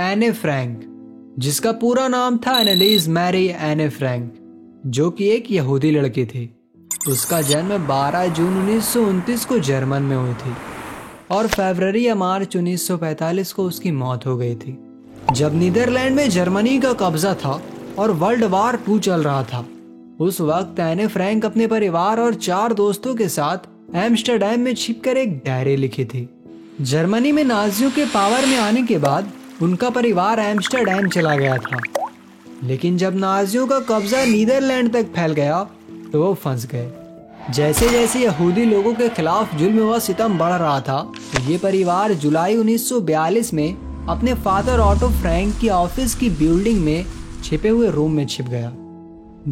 एने फ्रैंक, जिसका पूरा नाम था एनालीज मैरी एने फ्रैंक, जो कि एक यहूदी लड़की थी। उसका जन्म 12 जून 1929 को जर्मन में हुई थी और फरवरी या मार्च 1945 को उसकी मौत हो गई थी। जब नीदरलैंड में जर्मनी का कब्जा था और वर्ल्ड वार 2 चल रहा था, उस वक्त एने फ्रैंक अपने परिवार और 4 दोस्तों के साथ एम्स्टर्डम में छिपकर एक डायरी लिखी थी। जर्मनी में नाजियों के पावर में आने के बाद उनका परिवार एम्स्टर्डम चला गया था, लेकिन जब नाजियों का कब्जा नीदरलैंड तक फैल गया तो वो फंस गए। जैसे जैसे यहूदी लोगों के खिलाफ जुल्म व सितम बढ़ रहा था, तो ये परिवार जुलाई 1942 में अपने फादर ऑटो फ्रैंक की ऑफिस की बिल्डिंग में छिपे हुए रूम में छिप गया।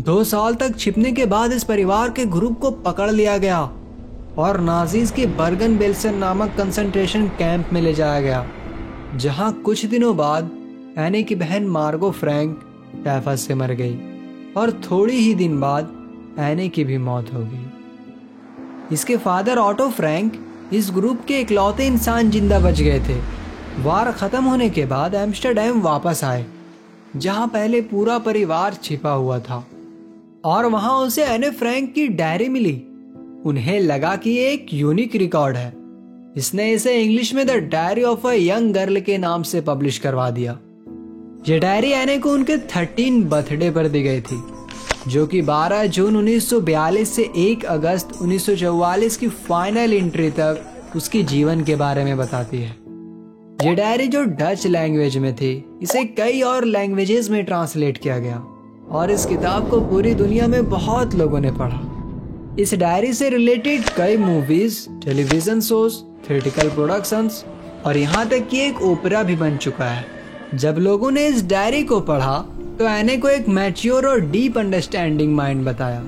2 साल तक छिपने के बाद इस परिवार के ग्रुप को पकड़ लिया गया और नाजीज के बर्गन बेल्सन नामक कंसंट्रेशन कैंप में ले जाया गया, जहां कुछ दिनों बाद एने की बहन मार्गो फ्रैंक टाइफस से मर गई और थोड़ी ही दिन बाद एने की भी मौत हो गई। इसके फादर ऑटो फ्रैंक इस ग्रुप के इकलौते इंसान जिंदा बच गए थे। वार खत्म होने के बाद एम्स्टर्डम वापस आए, जहां पहले पूरा परिवार छिपा हुआ था, और वहां उसे एने फ्रैंक की डायरी मिली। उन्हें लगा कि ये एक यूनिक रिकॉर्ड है। इसने इसे इंग्लिश में the diary of a young girl के नाम से पब्लिश करवा दिया। ये डायरी एने को उनके 13 बर्थडे पर दी गई थी, जो कि 12 जून 1942 से 1 अगस्त 1944 की फाइनल एंट्री तक उसकी जीवन के बारे में बताती है। ये डायरी जो डच लैंग्वेज में थी, इसे कई और लैंग्वेजेस में ट्रांसलेट किया गया और इस किताब को पूरी दुनिया में बहुत लोगों ने पढ़ा। इस डायरी से रिलेटेड कई movies, television shows, theatrical productions और यहाँ तक कि एक ओपेरा भी बन चुका है। जब लोगों ने इस डायरी को पढ़ा तो एने को एक मैच्योर और डीप अंडरस्टैंडिंग माइंड बताया।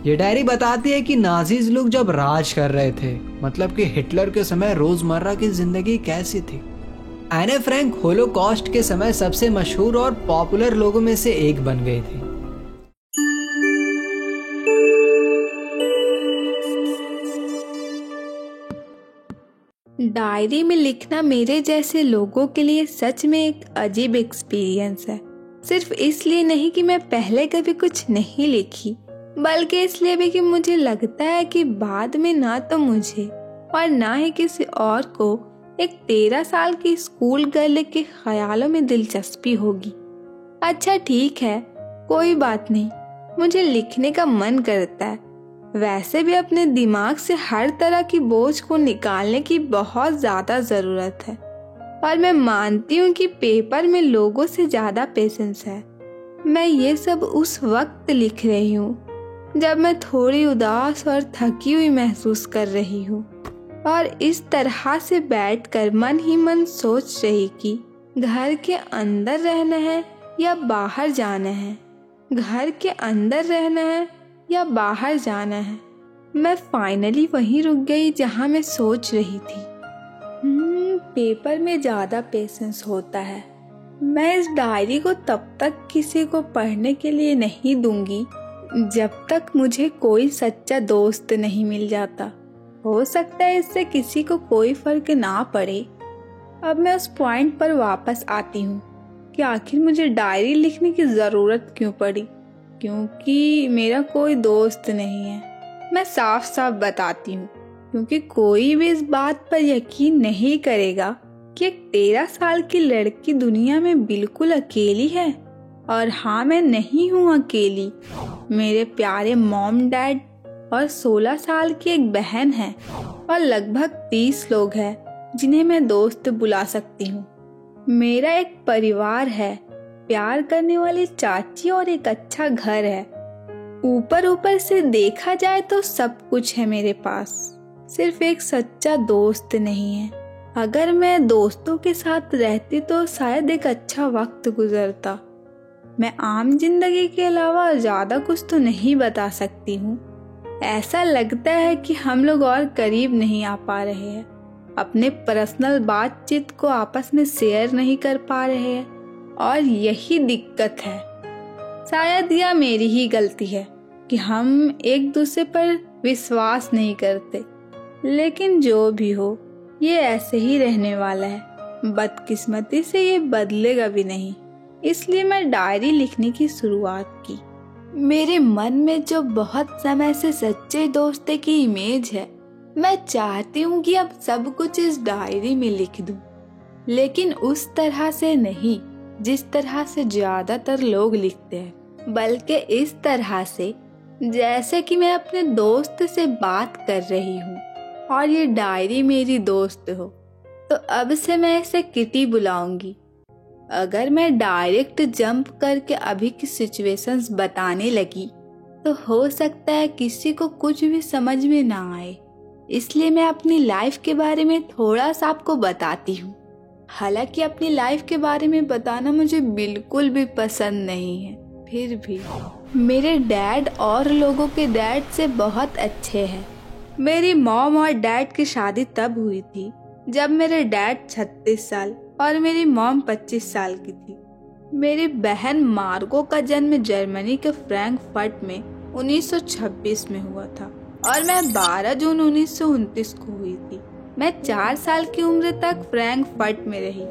ये डायरी बताती है कि नाजीज लोग जब राज कर रहे थे, मतलब कि हिटलर के समय रोजमर्रा की जिंदगी कैसी थी। एने फ्रैंक होलोकॉस्ट के समय सबसे मशहूर और पॉपुलर लोगों में से एक बन गई थी। डायरी में लिखना मेरे जैसे लोगों के लिए सच में एक अजीब एक्सपीरियंस है। सिर्फ इसलिए नहीं कि मैं पहले कभी कुछ नहीं लिखी, बल्कि इसलिए भी कि मुझे लगता है कि बाद में ना तो मुझे और ना ही किसी और को एक 13 साल की स्कूल गर्ल के ख्यालों में दिलचस्पी होगी। अच्छा ठीक है, कोई बात नहीं, मुझे लिखने का मन करता है। वैसे भी अपने दिमाग से हर तरह की बोझ को निकालने की बहुत ज्यादा जरूरत है, और मैं मानती हूँ कि पेपर में लोगों से ज्यादा पेशेंस है। मैं ये सब उस वक्त लिख रही हूँ जब मैं थोड़ी उदास और थकी हुई महसूस कर रही हूँ, और इस तरह से बैठकर मन ही मन सोच रही कि घर के अंदर रहना है या बाहर जाना है, घर के अंदर रहना है या बाहर जाना है। मैं फाइनली वहीं रुक गई जहाँ मैं सोच रही थी। पेपर में ज़्यादा पेशेंस होता है। मैं इस डायरी को तब तक किसी को पढ़ने के लिए नहीं दूंगी जब तक मुझे कोई सच्चा दोस्त नहीं मिल जाता। हो सकता है इससे किसी को कोई फर्क ना पड़े। अब मैं उस पॉइंट पर वापस आती हूँ कि आखिर मुझे डायरी लिखने की ज़रूरत क्यों पड़ी, क्योंकि मेरा कोई दोस्त नहीं है। मैं साफ साफ बताती हूँ, क्योंकि कोई भी इस बात पर यकीन नहीं करेगा कि एक 13 साल की लड़की दुनिया में बिल्कुल अकेली है। और हाँ, मैं नहीं हूँ अकेली। मेरे प्यारे मॉम डैड और 16 साल की एक बहन है, और लगभग 30 लोग हैं जिन्हें मैं दोस्त बुला सकती हूँ। मेरा एक परिवार है, प्यार करने वाली चाची और एक अच्छा घर है। ऊपर से देखा जाए तो सब कुछ है मेरे पास, सिर्फ एक सच्चा दोस्त नहीं है। अगर मैं दोस्तों के साथ रहती तो शायद एक अच्छा वक्त गुजरता। मैं आम जिंदगी के अलावा ज्यादा कुछ तो नहीं बता सकती हूँ। ऐसा लगता है कि हम लोग और करीब नहीं आ पा रहे हैं, अपने पर्सनल बातचीत को आपस में शेयर नहीं कर पा रहे हैं, और यही दिक्कत है। शायद यह मेरी ही गलती है कि हम एक दूसरे पर विश्वास नहीं करते। लेकिन जो भी हो, ये ऐसे ही रहने वाला है। बदकिस्मती से ये बदलेगा भी नहीं, इसलिए मैं डायरी लिखने की शुरुआत की। मेरे मन में जो बहुत समय से सच्चे दोस्ती की इमेज है, मैं चाहती हूँ कि अब सब कुछ इस डायरी में लिख दूँ, लेकिन उस तरह से नहीं जिस तरह से ज्यादातर लोग लिखते हैं, बल्कि इस तरह से जैसे कि मैं अपने दोस्त से बात कर रही हूँ और ये डायरी मेरी दोस्त हो। तो अब से मैं इसे किटी बुलाऊंगी। अगर मैं डायरेक्ट जंप करके अभी की सिचुएशंस बताने लगी तो हो सकता है किसी को कुछ भी समझ में ना आए, इसलिए मैं अपनी लाइफ के बारे में थोड़ा सा आपको बताती हूँ। हालांकि अपनी लाइफ के बारे में बताना मुझे बिल्कुल भी पसंद नहीं है, फिर भी मेरे डैड और लोगों के डैड से बहुत अच्छे हैं। मेरी मॉम और डैड की शादी तब हुई थी जब मेरे डैड 36 साल और मेरी मॉम 25 साल की थी। मेरी बहन मार्गो का जन्म जर्मनी के फ्रैंकफर्ट में 1926 में हुआ था और मैं 12 जून 1929 को हुई थी। मैं 4 साल की उम्र तक फ्रैंकफर्ट में रही।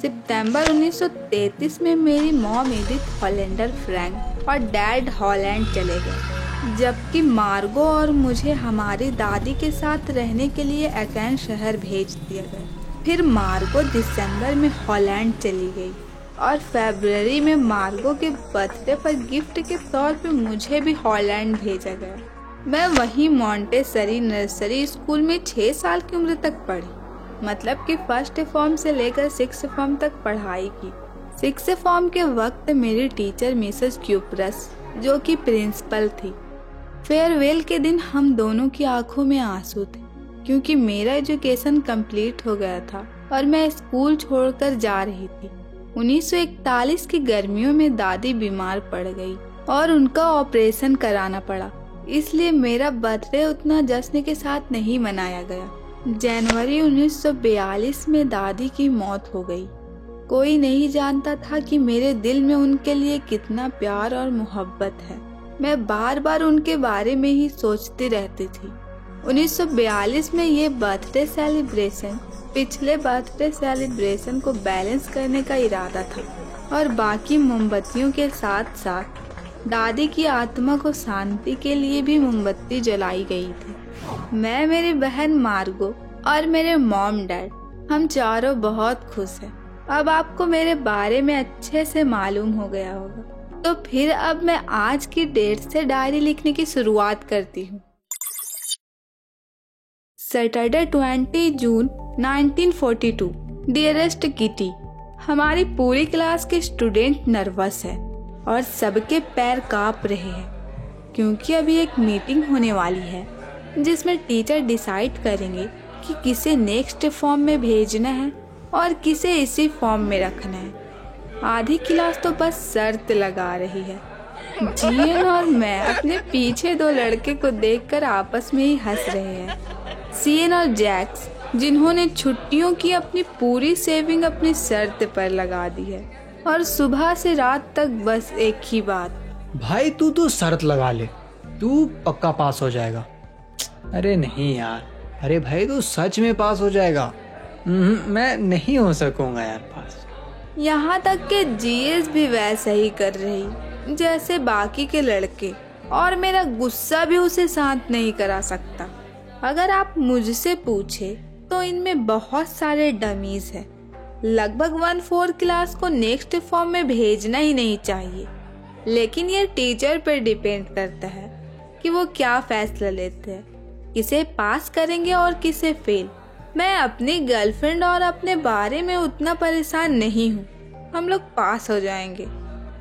सितंबर 1933 में मेरी मॉम एडिथ हॉलैंडर फ्रैंक और डैड हॉलैंड चले गए, जबकि मार्गो और मुझे हमारी दादी के साथ रहने के लिए एकैन शहर भेज दिया गया। फिर मार्गो दिसंबर में हॉलैंड चली गई और फरवरी में मार्गो के बर्थडे पर गिफ्ट के तौर पे मुझे भी हॉलैंड भेजा गया। मैं वहीं मॉन्टेसरी नर्सरी स्कूल में 6 साल की उम्र तक पढ़ी, मतलब कि फर्स्ट फॉर्म से लेकर 6th फॉर्म तक पढ़ाई की। 6th फॉर्म के वक्त मेरी टीचर मिसेस क्यूपरस, जो कि प्रिंसिपल थी, फेयरवेल के दिन हम दोनों की आंखों में आंसू थे, क्योंकि मेरा एजुकेशन कंप्लीट हो गया था और मैं स्कूल छोड़कर जा रही थी। 1941 की गर्मियों में दादी बीमार पड़ गई और उनका ऑपरेशन कराना पड़ा, इसलिए मेरा बर्थडे उतना जश्न के साथ नहीं मनाया गया। जनवरी 1942 में दादी की मौत हो गई। कोई नहीं जानता था कि मेरे दिल में उनके लिए कितना प्यार और मोहब्बत है। मैं बार बार उनके बारे में ही सोचती रहती थी। 1942 में ये बर्थडे सेलिब्रेशन पिछले बर्थडे सेलिब्रेशन को बैलेंस करने का इरादा था और बाकी मोमबत्तियों के साथ साथ दादी की आत्मा को शांति के लिए भी मोमबत्ती जलाई गई थी। मैं, मेरी बहन मार्गो और मेरे मॉम डैड, हम चारों बहुत खुश हैं। अब आपको मेरे बारे में अच्छे से मालूम हो गया होगा, तो फिर अब मैं आज की डेट से डायरी लिखने की शुरुआत करती हूँ। सैटरडे 20 जून 1942। डियरेस्ट किटी, हमारी पूरी क्लास के स्टूडेंट नर्वस है और सबके पैर कांप रहे हैं, क्योंकि अभी एक मीटिंग होने वाली है जिसमें टीचर डिसाइड करेंगे कि किसे नेक्स्ट फॉर्म में भेजना है और किसे इसी फॉर्म में रखना है। आधी क्लास तो बस शर्त लगा रही है। जीएन और मैं अपने पीछे 2 लड़के को देखकर आपस में ही हंस रहे हैं। सीएन और जैक्स, जिन्होंने छुट्टियों की अपनी पूरी सेविंग अपनी शर्त पर लगा दी है और सुबह से रात तक बस एक ही बात, भाई तू तो शर्त लगा ले, तू पक्का पास हो जाएगा। अरे नहीं यार, अरे भाई तू सच में पास हो जाएगा। मैं नहीं हो सकूंगा यार पास। यहाँ तक के जीएस भी वैसा ही कर रही जैसे बाकी के लड़के, और मेरा गुस्सा भी उसे शांत नहीं करा सकता। अगर आप मुझसे पूछे तो इनमें बहुत सारे डमीज हैं। लगभग 1/4 क्लास को नेक्स्ट फॉर्म में भेजना ही नहीं चाहिए, लेकिन ये टीचर पर डिपेंड करता है कि वो क्या फैसला लेते हैं, किसे पास करेंगे और किसे फेल। मैं अपनी गर्लफ्रेंड और अपने बारे में उतना परेशान नहीं हूँ, हम लोग पास हो जाएंगे।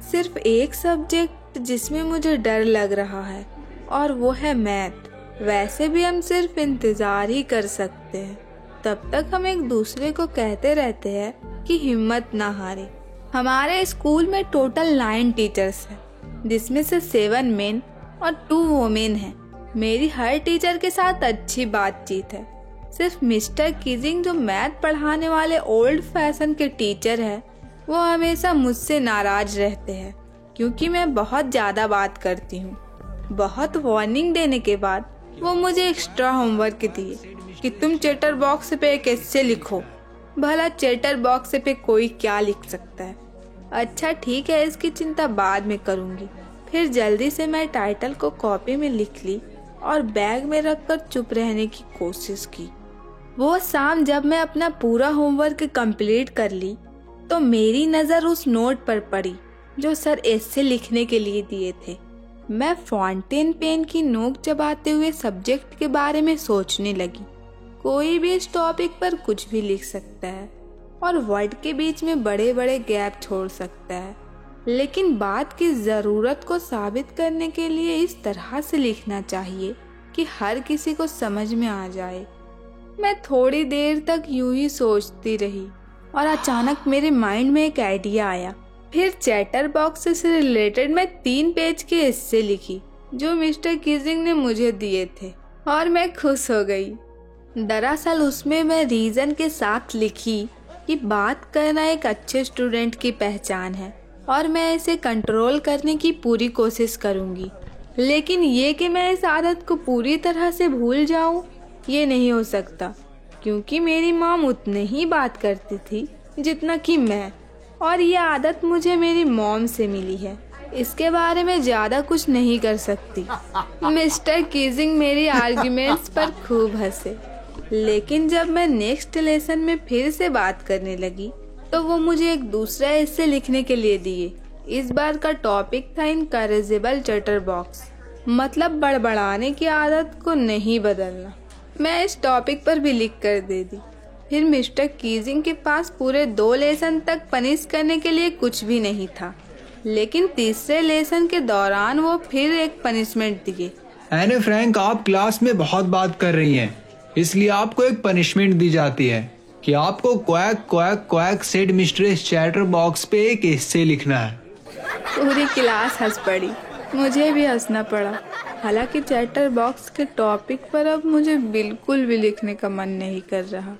सिर्फ एक सब्जेक्ट जिसमें मुझे डर लग रहा है और वो है मैथ। वैसे भी हम सिर्फ इंतजार ही कर सकते हैं, तब तक हम एक दूसरे को कहते रहते हैं कि हिम्मत ना हारे। हमारे स्कूल में टोटल 9 टीचर्स हैं, जिसमें से 7 मेन और 2 वोमेन हैं। मेरी हर टीचर के साथ अच्छी बातचीत है। सिर्फ मिस्टर कीजिंग, जो मैथ पढ़ाने वाले ओल्ड फैशन के टीचर है, वो हमेशा मुझसे नाराज रहते हैं क्योंकि मैं बहुत ज़्यादा बात करती हूँ। बहुत वार्निंग देने के बाद वो मुझे एक्स्ट्रा होमवर्क दिए कि तुम चैटर बॉक्स पे एक ऐसे लिखो। भला चैटर बॉक्स पे कोई क्या लिख सकता है। अच्छा ठीक है, इसकी चिंता बाद में करूँगी। फिर जल्दी से मैं टाइटल को कॉपी में लिख ली और बैग में रखकर चुप रहने की कोशिश की। वो शाम जब मैं अपना पूरा होमवर्क कंप्लीट कर ली तो मेरी नज़र उस नोट पर पड़ी जो सर एस्से लिखने के लिए दिए थे। मैं फाउंटेन पेन की नोक चबाते हुए सब्जेक्ट के बारे में सोचने लगी। कोई भी इस टॉपिक पर कुछ भी लिख सकता है और वर्ड के बीच में बड़े बड़े गैप छोड़ सकता है, लेकिन बात की ज़रूरत को साबित करने के लिए इस तरह से लिखना चाहिए कि हर किसी को समझ में आ जाए। मैं थोड़ी देर तक यूं ही सोचती रही और अचानक मेरे माइंड में एक आइडिया आया। फिर चैटर बॉक्स से रिलेटेड मैं 3 पेज के एस्से लिखी जो मिस्टर कीजिंग ने मुझे दिए थे और मैं खुश हो गई। दरअसल उसमें मैं रीज़न के साथ लिखी कि बात करना एक अच्छे स्टूडेंट की पहचान है और मैं इसे कंट्रोल करने की पूरी कोशिश करूँगी, लेकिन ये कि मैं इस आदत को पूरी तरह से भूल जाऊँ ये नहीं हो सकता, क्योंकि मेरी मॉम उतने ही बात करती थी जितना कि मैं, और ये आदत मुझे मेरी मॉम से मिली है। इसके बारे में ज़्यादा कुछ नहीं कर सकती। मिस्टर कीजिंग मेरी आर्ग्यूमेंट्स पर खूब हंसे, लेकिन जब मैं नेक्स्ट लेसन में फिर से बात करने लगी तो वो मुझे एक दूसरा एस्से लिखने के लिए दिए। इस बार का टॉपिक था इनकरेजिबल चैटर बॉक्स, मतलब बड़बड़ाने की आदत को नहीं बदलना। मैं इस टॉपिक पर भी लिख कर दे दी। फिर मिस्टर कीजिंग के पास पूरे 2 लेसन तक पनिश करने के लिए कुछ भी नहीं था, लेकिन तीसरे लेसन के दौरान वो फिर एक पनिशमेंट दिए। एने फ्रैंक, आप क्लास में बहुत बात कर रही हैं, इसलिए आपको एक पनिशमेंट दी जाती है कि आपको quack quack quack said mistress chatter box पे एक एस्से लिखना है। पूरी क्लास हंस पड़ी, मुझे भी हंसना पड़ा। हालांकि चैटर बॉक्स के टॉपिक पर अब मुझे बिल्कुल भी लिखने का मन नहीं कर रहा।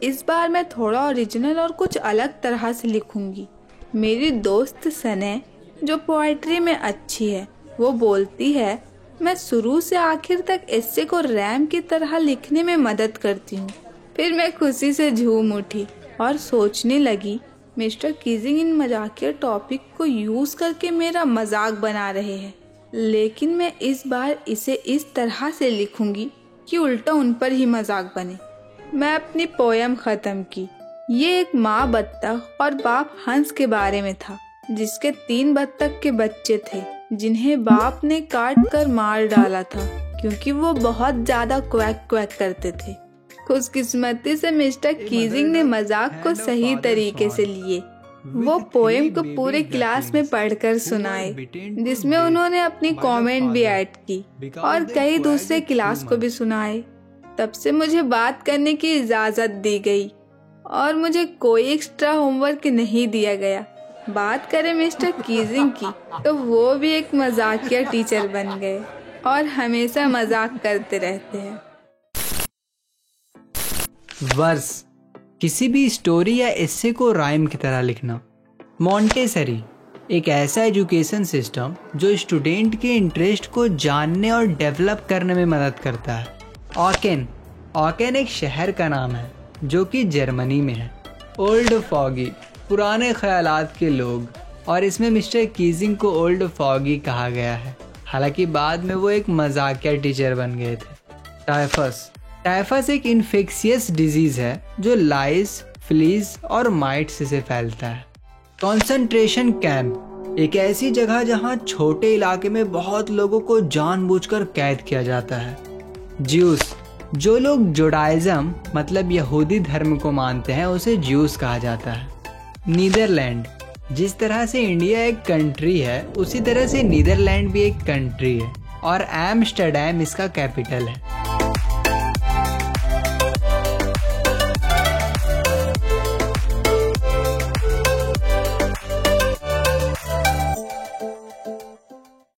इस बार मैं थोड़ा ओरिजिनल और कुछ अलग तरह से लिखूंगी। मेरी दोस्त सने, जो पोएट्री में अच्छी है, वो बोलती है मैं शुरू से आखिर तक एस्से को रैम की तरह लिखने में मदद करती हूँ। फिर मैं खुशी से झूम उठी और सोचने लगी मिस्टर कीजिंग इन मजाकिया टॉपिक को यूज़ करके मेरा मजाक बना रहे हैं, लेकिन मैं इस बार इसे इस तरह से लिखूंगी कि उल्टा उन पर ही मजाक बने। मैं अपनी पोयम ख़त्म की। ये एक माँ बत्तख और बाप हंस के बारे में था, जिसके 3 बत्तख के बच्चे थे जिन्हें बाप ने काट कर मार डाला था क्योंकि वो बहुत ज़्यादा क्वैक क्वैक करते थे। खुशकिस्मती से मिस्टर कीजिंग ने मजाक को सही तरीके से लिए। वो पोएम को पूरे क्लास में पढ़कर सुनाए, जिसमें उन्होंने अपनी कमेंट भी ऐड की और कई दूसरे क्लास को भी सुनाए। तब से मुझे बात करने की इजाज़त दी गई और मुझे कोई एक्स्ट्रा होमवर्क नहीं दिया गया। बात करें मिस्टर कीजिंग की, तो वो भी एक मजाकिया टीचर बन गए और हमेशा मजाक करते रहते हैं। वर्स, किसी भी स्टोरी या एस्से को राइम की तरह लिखना। मॉन्टेसरी एक ऐसा एजुकेशन सिस्टम जो स्टूडेंट के इंटरेस्ट को जानने और डेवलप करने में मदद करता है। ऑकेन एक शहर का नाम है जो कि जर्मनी में है। ओल्ड फॉगी पुराने ख्यालात के लोग, और इसमें मिस्टर कीजिंग को ओल्ड फॉगी कहा गया है, हालांकि बाद में वो एक मजाकिया टीचर बन गए थे। टाइफस एक इन्फेक्शियस डिजीज है जो लाइस, फ्लीज और माइट्स से फैलता है। कॉन्सेंट्रेशन कैंप एक ऐसी जगह जहां छोटे इलाके में बहुत लोगों को जानबूझकर कैद किया जाता है। ज्यूस, जो लोग जुडाइज्म मतलब यहूदी धर्म को मानते हैं उसे ज्यूस कहा जाता है। नीदरलैंड, जिस तरह से इंडिया एक कंट्री है उसी तरह से नीदरलैंड भी एक कंट्री है और एम्स्टर्डम इसका कैपिटल है।